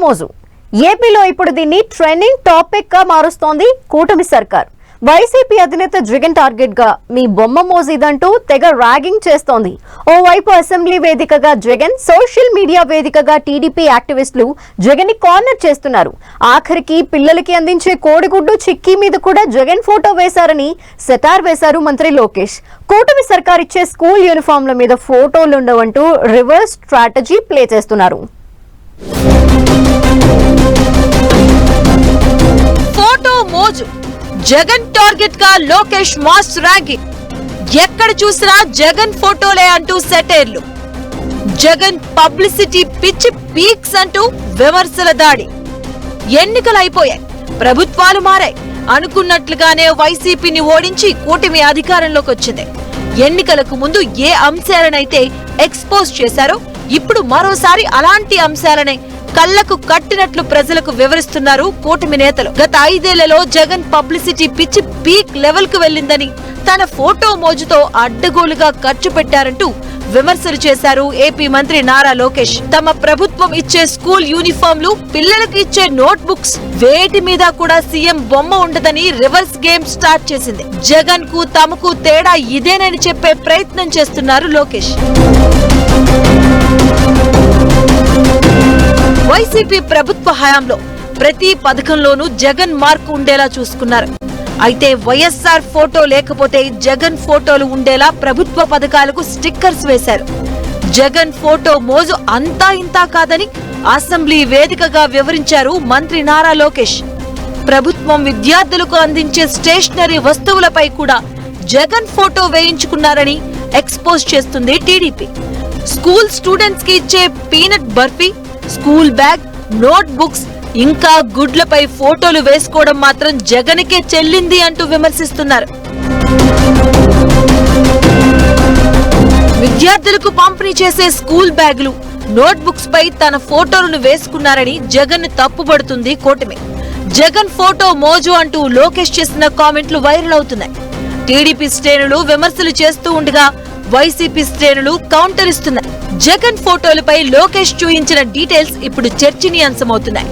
మోజు ఏపీలో ఇప్పుడు దీన్ని ట్రెండింగ్ టాపిక్ గా మారుస్తోంది కూటమి సర్కార్. వైసీపీ అధినేత జగన్ టార్గెట్ గా మీ బొమ్మ మోజీదంటూ తెగ ర్యాగింగ్ చేస్తోంది. ఓవైపు అసెంబ్లీ వేదికగా జగన్, సోషల్ మీడియా వేదికగా టీడీపీ యాక్టివిస్టులు జగన్ ని కార్నర్ చేస్తున్నారు. ఆఖరికి పిల్లలకి అందించే కోడిగుడ్డు చిక్కీ మీద కూడా జగన్ ఫోటో వేశారని సెటార్ వేశారు మంత్రి లోకేష్. కూటమి సర్కార్ ఇచ్చే స్కూల్ యూనిఫామ్ల మీద ఫోటోలుండవంటూ రివర్స్ స్ట్రాటజీ ప్లే చేస్తున్నారు. ఫోటో మోజు, జగన్ టార్గెట్ గా లోకేష్ మాస్ ర్యాంకింగ్. ఎక్కడ చూసినా జగన్ ఫోటోలే అంటూ సెటైర్లు. జగన్ పబ్లిసిటీ పిచ్చి పీక్స్ అంటూ విమర్శల దాడి. ఎన్నికలు అయిపోయాయి, ప్రభుత్వాలు మారాయి. అనుకున్నట్లుగానే వైసీపీని ఓడించి కూటమి అధికారంలోకి వచ్చింది. ఎన్నికలకు ముందు ఏ అంశాలనైతే ఎక్స్పోజ్ చేశారో ఇప్పుడు మరోసారి అలాంటి అంశాలనే కళ్లకు కట్టినట్లు ప్రజలకు వివరిస్తున్నారు కూటమి నేతలు. గత 5 ఏళ్లలో జగన్ పబ్లిసిటీ పిచ్చి పీక్ లెవెల్ కు వెళ్లిందని, తన ఫోటో మోజుతో అడ్డగోలుగా ఖర్చు పెట్టారంటూ విమర్శలు చేశారు ఏపీ మంత్రి నారా లోకేష్. తమ ప్రభుత్వం ఇచ్చే స్కూల్ యూనిఫామ్లు, పిల్లలకు ఇచ్చే నోట్ బుక్స్, వేటి మీద కూడా సీఎం బొమ్మ ఉండదని రివర్స్ గేమ్ స్టార్ట్ చేసింది. జగన్ కు తమకు తేడా ఇదేనని చెప్పే ప్రయత్నం చేస్తున్నారు లోకేష్. వైసీపీ ప్రభుత్వ హయాంలో ప్రతి పథకంలోనూ జగన్ మార్క్ ఉండేలా చూసుకున్నారు. అయితే వైఎస్ఆర్ ఫోటో లేకపోతే జగన్ ఫోటోలు ఉండేలా ప్రభుత్వ పథకాలకు స్టిక్కర్స్ వేశారు. జగన్ ఫోటో మోజు అంతా ఇంతా కాదని అసెంబ్లీ వేదికగా వివరించారు మంత్రి నారా లోకేష్. ప్రభుత్వం విద్యార్థులకు అందించే స్టేషనరీ వస్తువులపై కూడా జగన్ ఫోటో వేయించుకున్నారని ఎక్స్పోజ్ చేస్తుంది టీడీపీ. స్కూల్ స్టూడెంట్స్ కి ఇచ్చే peanut barfi, school bag, note books, ఇంకా గుడ్లపై ఫోటోలు వేసుకోవడం మాత్రం జగన్కే చెల్లింది అంటూ విమర్శిస్తున్నారు. విద్యార్థులకు పంపిణీ చేసే స్కూల్ బ్యాగులు, నోట్ బుక్స్ పై తన ఫోటోలను వేసుకున్నారని జగన్ తప్పుబడుతుంది కూటమి. జగన్ ఫోటో మోజు అంటూ లోకేష్ చేసిన కామెంట్లు వైరల్ అవుతున్నాయి. టీడీపీ శ్రేణులు విమర్శలు చేస్తూ ఉండగా వైసీపీ శ్రేణులు కౌంటర్ ఇస్తున్నాయి. జగన్ ఫోటోలపై లోకేష్ చూయించిన డీటెయిల్స్ ఇప్పుడు చర్చనీయాంశమవుతున్నాయి.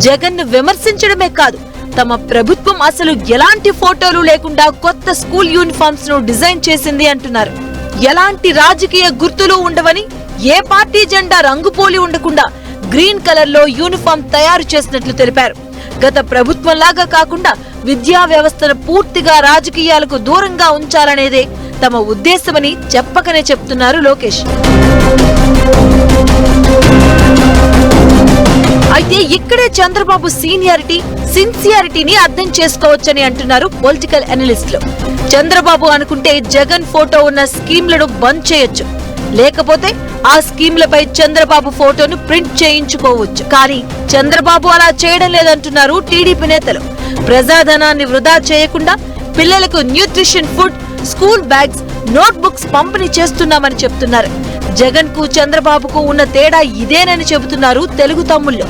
జగన్ ను విమర్శించడమే కాదు, తమ ప్రభుత్వం అసలు ఎలాంటి ఫోటోలు లేకుండా కొత్త స్కూల్ యూనిఫామ్స్ ను డిజైన్ చేసింది అంటున్నారు. ఎలాంటి రాజకీయ గుర్తులు ఉండవని, ఏ పార్టీ జెండా రంగుపోలి ఉండకుండా గ్రీన్ కలర్ లో యూనిఫామ్ తయారు చేసినట్లు తెలిపారు. గత ప్రభుత్వంలాగా కాకుండా విద్యా వ్యవస్థను పూర్తిగా రాజకీయాలకు దూరంగా ఉంచాలనేదే తమ ఉద్దేశమని చెప్పకనే చెప్తున్నారు లోకేష్. అయితే ఇక్కడే చంద్రబాబు సీనియారిటీ, సిన్సియారిటీని అర్థం చేసుకోవచ్చని అంటున్నారు పొలిటికల్ అనలిస్టులు. చంద్రబాబు అనుకుంటే జగన్ ఫోటో ఉన్న స్కీమ్లను బంద్ చేయొచ్చు, లేకపోతే ఆ స్కీమ్లపై చంద్రబాబు ఫోటోను ప్రింట్ చేయించుకోవచ్చు. కానీ చంద్రబాబు అలా చేయడం లేదంటున్నారు టీడీపీ నేతలు. ప్రజాధనాన్ని వృధా చేయకుండా పిల్లలకు nutrition food, school bags, note books పంపిణీ చేస్తున్నామని చెప్తున్నారు. జగన్ కు చంద్రబాబుకు ఉన్న తేడా ఇదేనని చెబుతున్నారు తెలుగు తమ్ముళ్ళు.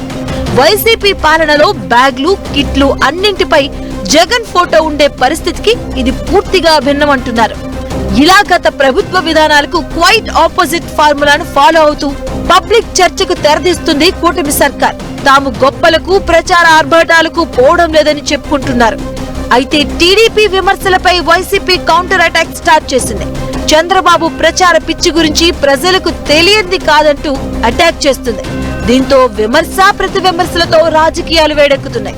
వైసీపీ పాలనలో బ్యాగ్లు, కిట్లు అన్నింటిపై జగన్ ఫోటో ఉండే పరిస్థితికి ఇది పూర్తిగా భిన్నమంటున్నారు. ఇలా గత ప్రభుత్వ విధానాలకు క్వైట్ ఆపోజిట్ ఫార్ములాను ఫాలో అవుతూ పబ్లిక్ చర్చకు తెరదీస్తుంది కూటమి సర్కార్. తాము గొప్పలకు, ప్రచార ఆర్భాటాలకు పోవడం లేదని చెప్పుకుంటున్నారు. అయితే టీడీపీ విమర్శలపై వైసీపీ కౌంటర్ అటాక్ స్టార్ట్ చేసింది. చంద్రబాబు ప్రచార పిచ్చి గురించి ప్రజలకు తెలియంది కాదంటూ అటాక్ చేస్తుంది. దీంతో విమర్శ ప్రతి విమర్శలతో రాజకీయాలు వేడెక్కుతున్నాయి.